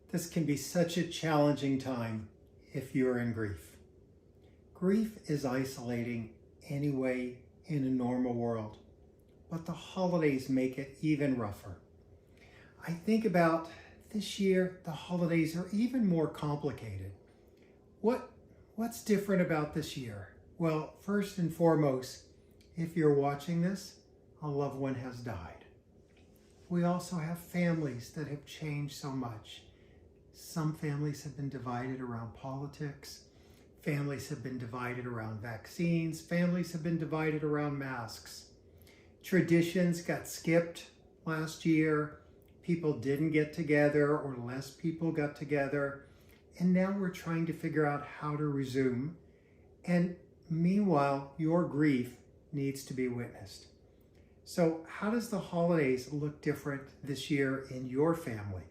This can be such a challenging time if you're in grief. Grief is isolating anyway in a normal world, but the holidays make it even rougher. I think about this year, the holidays are even more complicated. What's different about this year? Well, first and foremost, if you're watching this, a loved one has died. We also have families that have changed so much. Some families have been divided around politics. Families have been divided around vaccines. Families have been divided around masks. Traditions got skipped last year. People didn't get together, or less people got together. And now we're trying to figure out how to resume. And meanwhile, your grief needs to be witnessed. So how does the holidays look different this year in your family?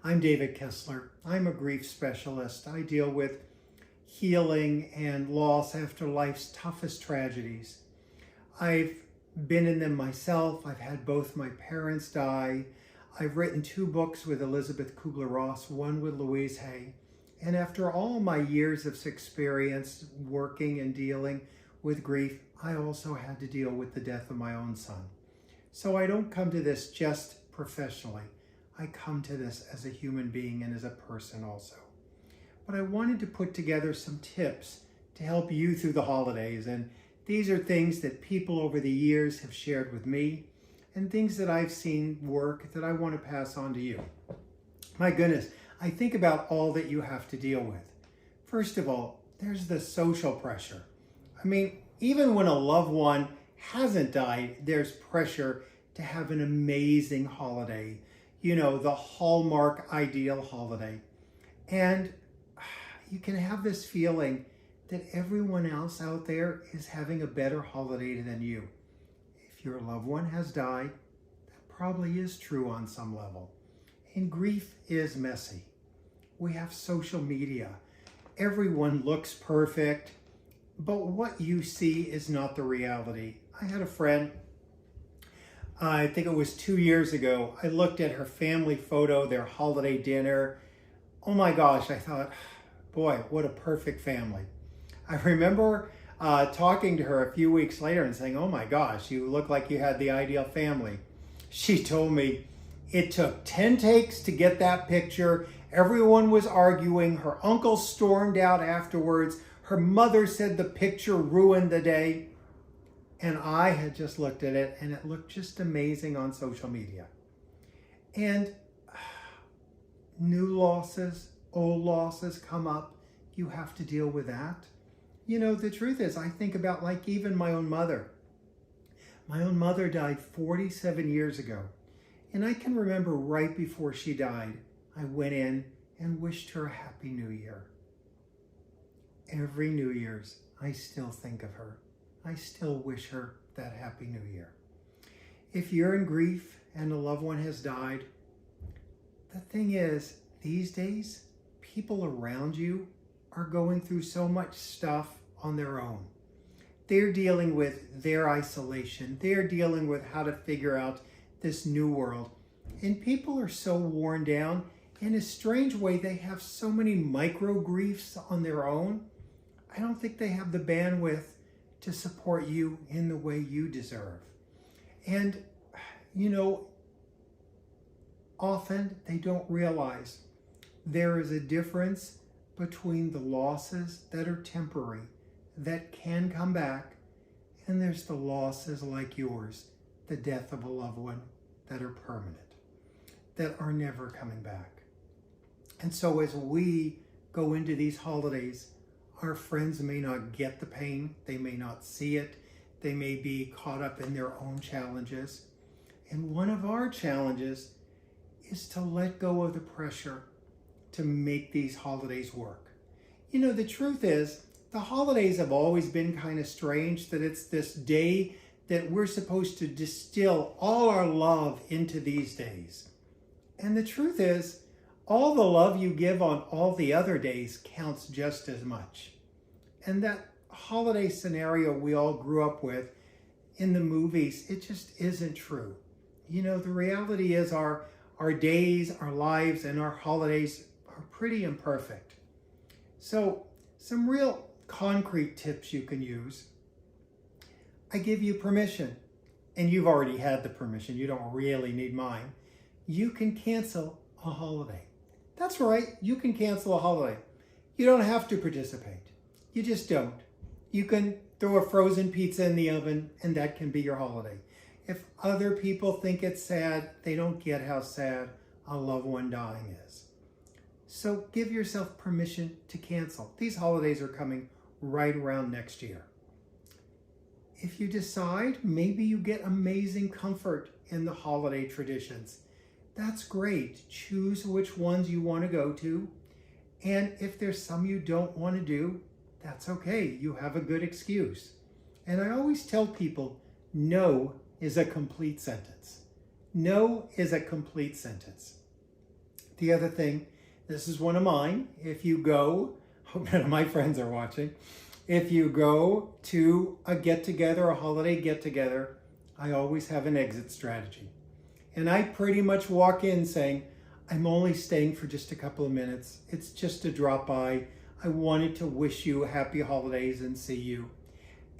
I'm David Kessler. I'm a grief specialist. I deal with healing and loss after life's toughest tragedies. I've been in them myself. I've had both my parents die. I've written 2 books with Elizabeth Kubler-Ross, one with Louise Hay. And after all my years of experience working and dealing with grief, I also had to deal with the death of my own son. So I don't come to this just professionally. I come to this as a human being and as a person also. But I wanted to put together some tips to help you through the holidays. And these are things that people over the years have shared with me and things that I've seen work that I want to pass on to you. My goodness, I think about all that you have to deal with. First of all, there's the social pressure. I mean, even when a loved one hasn't died, there's pressure to have an amazing holiday. You know, the hallmark ideal holiday. And you can have this feeling that everyone else out there is having a better holiday than you. If your loved one has died, that probably is true on some level. And grief is messy. We have social media. Everyone looks perfect, but what you see is not the reality. I had a friend, I think it was 2 years ago, I looked at her family photo, their holiday dinner. Oh my gosh, I thought, boy, what a perfect family. I remember talking to her a few weeks later and saying, oh my gosh, you look like you had the ideal family. She told me it took 10 takes to get that picture. Everyone was arguing. Her uncle stormed out afterwards. Her mother said the picture ruined the day. And I had just looked at it and it looked just amazing on social media. And new losses, old losses come up. You have to deal with that. You know, the truth is, I think about like even my own mother. My own mother died 47 years ago. And I can remember right before she died, I went in and wished her a Happy New Year. Every New Year's, I still think of her. I still wish her that Happy New Year. If you're in grief and a loved one has died, the thing is, these days, people around you are going through so much stuff on their own. They're dealing with their isolation. They're dealing with how to figure out this new world. And people are so worn down. In a strange way, they have so many micro griefs on their own. I don't think they have the bandwidth to support you in the way you deserve. And, you know, often they don't realize there is a difference between the losses that are temporary, that can come back, and there's the losses like yours, the death of a loved one, that are permanent, that are never coming back. And so as we go into these holidays, our friends may not get the pain, they may not see it, they may be caught up in their own challenges. And one of our challenges is to let go of the pressure to make these holidays work. You know, the truth is, the holidays have always been kind of strange, that it's this day that we're supposed to distill all our love into these days. And the truth is, all the love you give on all the other days counts just as much. And that holiday scenario we all grew up with in the movies, it just isn't true. You know, the reality is our our days, our lives, and our holidays are pretty imperfect. So some real concrete tips you can use. I give you permission, and you've already had the permission. You don't really need mine. You can cancel a holiday. That's right, you can cancel a holiday. You don't have to participate. You just don't. You can throw a frozen pizza in the oven, and that can be your holiday. If other people think it's sad, they don't get how sad a loved one dying is. So give yourself permission to cancel. These holidays are coming right around next year. If you decide, maybe you get amazing comfort in the holiday traditions. That's great. Choose which ones you want to go to. And if there's some you don't want to do, that's okay. You have a good excuse. And I always tell people, no is a complete sentence. No is a complete sentence. The other thing, this is one of mine. If you go, hope none of my friends are watching, if you go to a get-together, a holiday get-together, I always have an exit strategy. And I pretty much walk in saying, I'm only staying for just a couple of minutes. It's just a drop by. I wanted to wish you happy holidays and see you.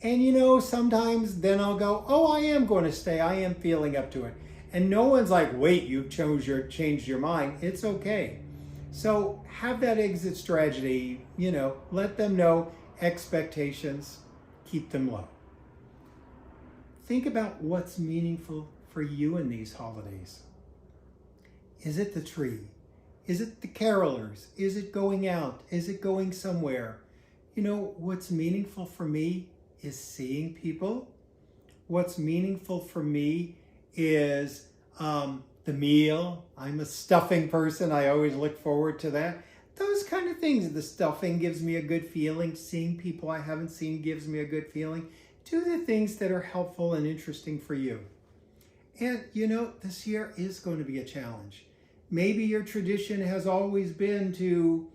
And you know, sometimes then I'll go, oh, I am going to stay. I am feeling up to it. And no one's like, wait, you changed your mind. It's okay. So have that exit strategy, let them know expectations, keep them low. Think about what's meaningful for you in these holidays. Is it the tree? Is it the carolers? Is it going out? Is it going somewhere? What's meaningful for me is seeing people. What's meaningful for me is the meal. I'm a stuffing person. I always look forward to that. Those kind of things. The stuffing gives me a good feeling. Seeing people I haven't seen gives me a good feeling. Do the things that are helpful and interesting for you. And this year is going to be a challenge. Maybe your tradition has always been to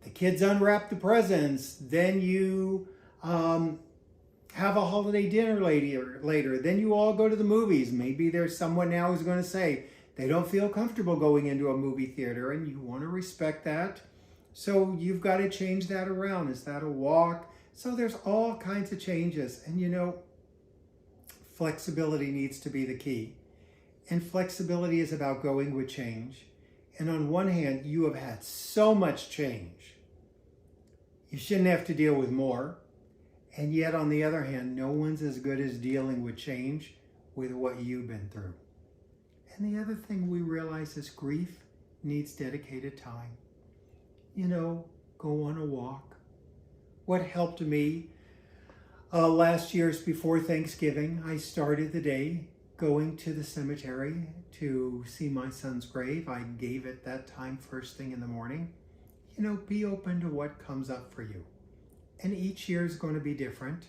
the kids unwrap the presents, then you have a holiday dinner later, then you all go to the movies. Maybe there's someone now who's going to say they don't feel comfortable going into a movie theater, and you want to respect that. So you've got to change that around. Is that a walk? So there's all kinds of changes. And flexibility needs to be the key. And flexibility is about going with change. And on one hand, you have had so much change. You shouldn't have to deal with more. And yet, on the other hand, no one's as good as dealing with change with what you've been through. And the other thing we realize is grief needs dedicated time. Go on a walk. What helped me last year's before Thanksgiving, I started the day going to the cemetery to see my son's grave. I gave it that time first thing in the morning. Be open to what comes up for you. And each year is going to be different.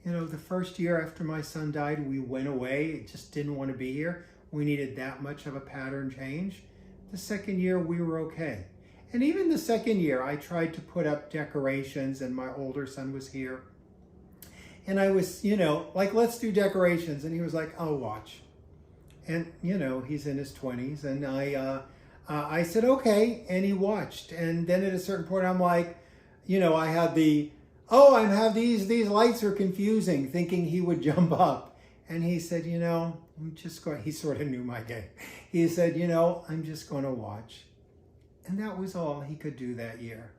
The first year after my son died, we went away. Just didn't want to be here. We needed that much of a pattern change. The second year, we were okay. And even the second year, I tried to put up decorations, and my older son was here. And I was, like, let's do decorations. And he was like, I'll watch. And, he's in his 20s. And I said, okay. And he watched. And then at a certain point, I'm like, I had these lights are confusing, thinking he would jump up. And he said, I'm just going, he sort of knew my game. He said, I'm just going to watch. And that was all he could do that year.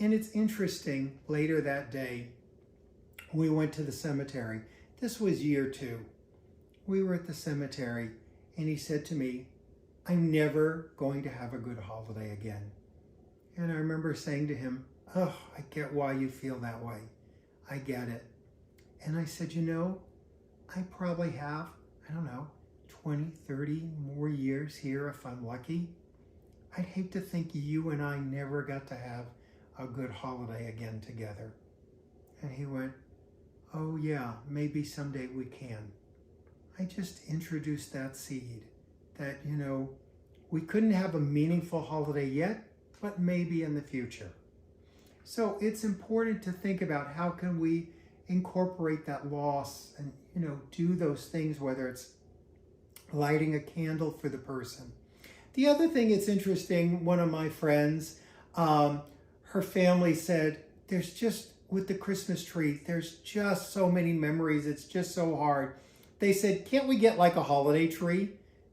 And it's interesting, later that day, we went to the cemetery. This was year 2. We were at the cemetery, and he said to me, I'm never going to have a good holiday again. And I remember saying to him, oh, I get why you feel that way. I get it. And I said, I probably have, 20, 30 more years here if I'm lucky. I'd hate to think you and I never got to have a good holiday again together. And he went, oh yeah, maybe someday we can. I just introduced that seed that, we couldn't have a meaningful holiday yet, but maybe in the future. So it's important to think about how can we incorporate that loss and, do those things, whether it's lighting a candle for the person. The other thing it's interesting, one of my friends, her family said, there's just, with the Christmas tree, there's just so many memories. It's just so hard. They said, can't we get like a holiday tree?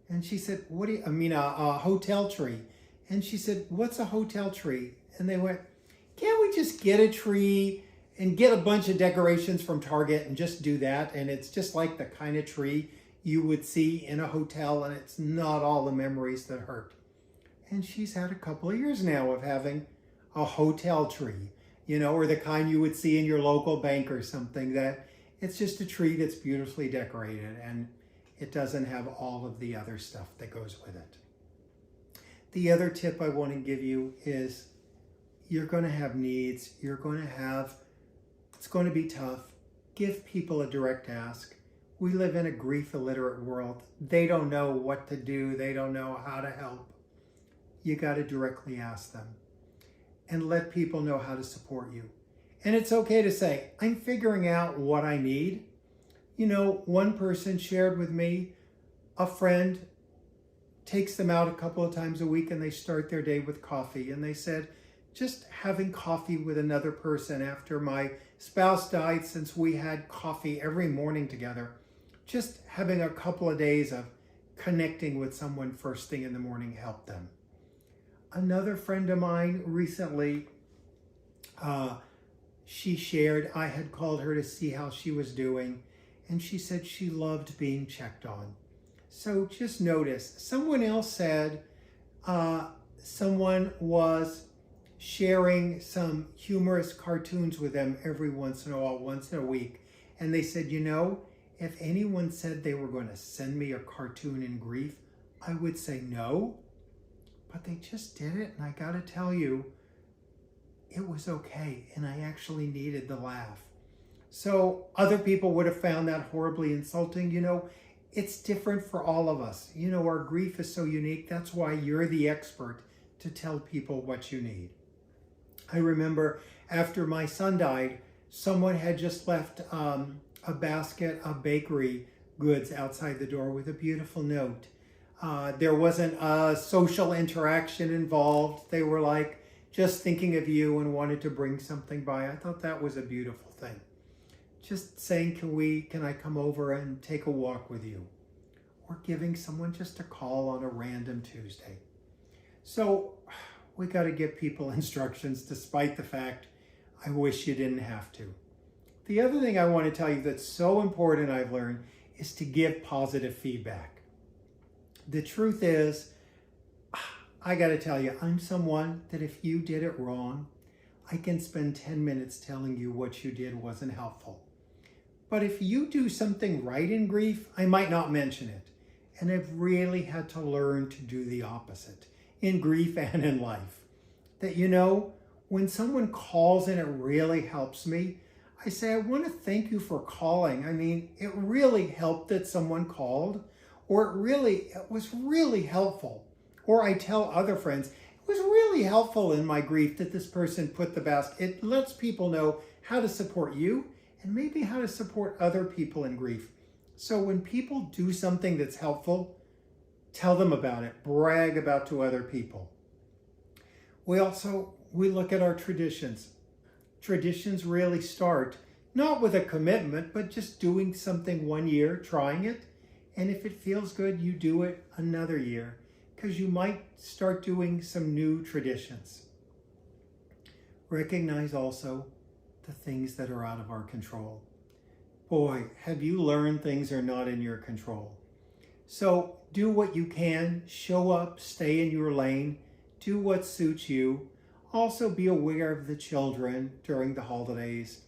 And she said, a hotel tree. And she said, what's a hotel tree? And they went, can't we just get a tree and get a bunch of decorations from Target and just do that? And it's just like the kind of tree you would see in a hotel, and it's not all the memories that hurt. And she's had a couple of years now of having a hotel tree, or the kind you would see in your local bank or something, that it's just a tree that's beautifully decorated and it doesn't have all of the other stuff that goes with it. The other tip I want to give you is you're going to have needs. It's going to be tough. Give people a direct ask. We live in a grief illiterate world. They don't know what to do. They don't know how to help. You got to directly ask them and let people know how to support you. And it's okay to say, I'm figuring out what I need. One person shared with me, a friend takes them out a couple of times a week and they start their day with coffee. And they said, just having coffee with another person after my spouse died, since we had coffee every morning together, just having a couple of days of connecting with someone first thing in the morning helped them. Another friend of mine recently, she shared, I had called her to see how she was doing, and she said she loved being checked on. So just notice, someone else said someone was sharing some humorous cartoons with them every once in a while, once in a week. And they said, if anyone said they were going to send me a cartoon in grief, I would say no. But they just did it, and I got to tell you, it was okay, and I actually needed the laugh. So other people would have found that horribly insulting. It's different for all of us. Our grief is so unique. That's why you're the expert to tell people what you need. I remember after my son died, someone had just left a basket of bakery goods outside the door with a beautiful note. There wasn't a social interaction involved. They were like just thinking of you and wanted to bring something by. I thought that was a beautiful thing. Just saying, can I come over and take a walk with you? Or giving someone just a call on a random Tuesday. So we got to give people instructions despite the fact I wish you didn't have to. The other thing I want to tell you that's so important I've learned is to give positive feedback. The truth is, I got to tell you, I'm someone that if you did it wrong, I can spend 10 minutes telling you what you did wasn't helpful. But if you do something right in grief, I might not mention it. And I've really had to learn to do the opposite in grief and in life. That, when someone calls and it really helps me, I say, I want to thank you for calling. I mean, it really helped that someone called, or it was really helpful. Or I tell other friends, it was really helpful in my grief that this person put the basket. It lets people know how to support you and maybe how to support other people in grief. So when people do something that's helpful, tell them about it, brag about to other people. We look at our traditions. Traditions really start not with a commitment, but just doing something one year, trying it. And if it feels good, you do it another year, because you might start doing some new traditions. Recognize also the things that are out of our control. Boy, have you learned things are not in your control. So do what you can, show up, stay in your lane, do what suits you. Also be aware of the children during the holidays,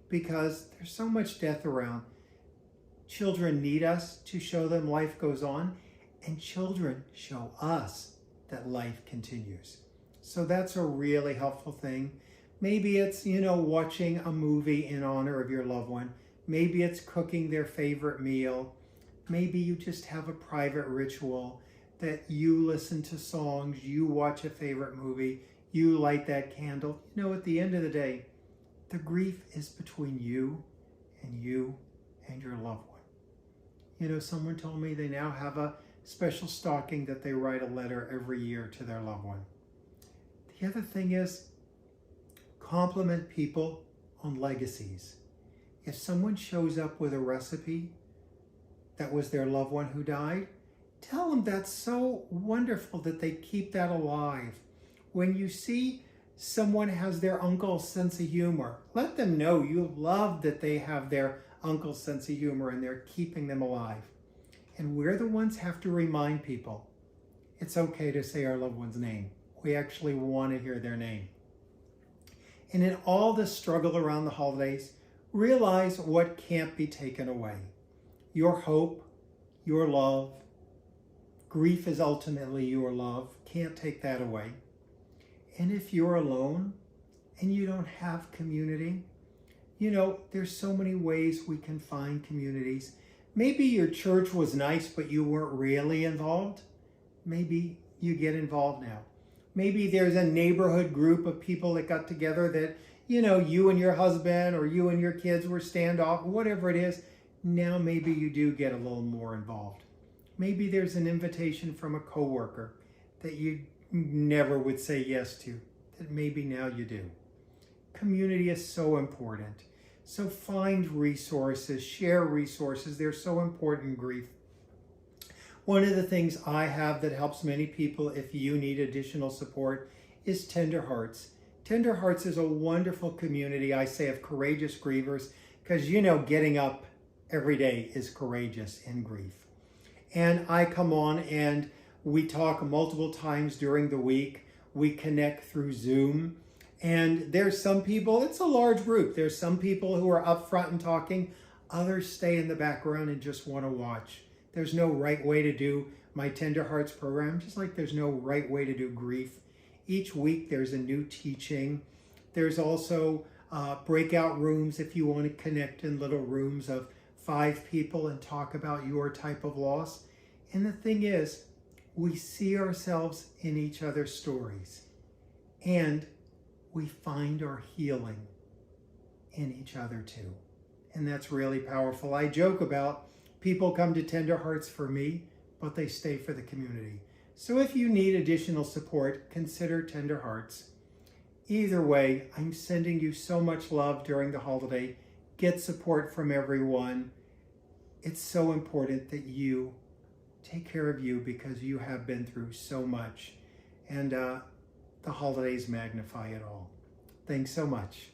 because there's so much death around. Children need us to show them life goes on, and children show us that life continues. So that's a really helpful thing. Maybe it's, watching a movie in honor of your loved one. Maybe it's cooking their favorite meal. Maybe you just have a private ritual that you listen to songs, you watch a favorite movie, you light that candle. At the end of the day, the grief is between you and your loved one. Someone told me they now have a special stocking that they write a letter every year to their loved one. The other thing is compliment people on legacies. If someone shows up with a recipe that was their loved one who died, tell them that's so wonderful that they keep that alive. When you see someone has their uncle's sense of humor, let them know you love that they have their uncle's sense of humor and they're keeping them alive. And we're the ones have to remind people it's okay to say our loved one's name. We actually want to hear their name. And in all this struggle around the holidays, realize what can't be taken away. Your hope, your love, grief is ultimately your love. Can't take that away. And if you're alone and you don't have community, you know, there's so many ways we can find communities. Maybe your church was nice, but you weren't really involved. Maybe you get involved now. Maybe there's a neighborhood group of people that got together that, you know, you and your husband or you and your kids were standoff, whatever it is. Now maybe you do get a little more involved. Maybe there's an invitation from a coworker that you never would say yes to, that maybe now you do. Community is so important. So find resources, share resources. They're so important in grief. One of the things I have that helps many people if you need additional support is Tender Hearts. Tender Hearts is a wonderful community, I say, of courageous grievers, because you know getting up every day is courageous in grief. And I come on and we talk multiple times during the week. We connect through Zoom. And there's some people, it's a large group. There's some people who are up front and talking. Others stay in the background and just want to watch. There's no right way to do my Tender Hearts program, just like there's no right way to do grief. Each week there's a new teaching. There's also breakout rooms if you want to connect in little rooms of 5 people and talk about your type of loss. And the thing is, we see ourselves in each other's stories and we find our healing in each other too. And that's really powerful. I joke about people come to Tender Hearts for me, but they stay for the community. So if you need additional support, consider Tender Hearts. Either way, I'm sending you so much love during the holiday. Get support from everyone. It's so important that you take care of you because you have been through so much. And the holidays magnify it all. Thanks so much.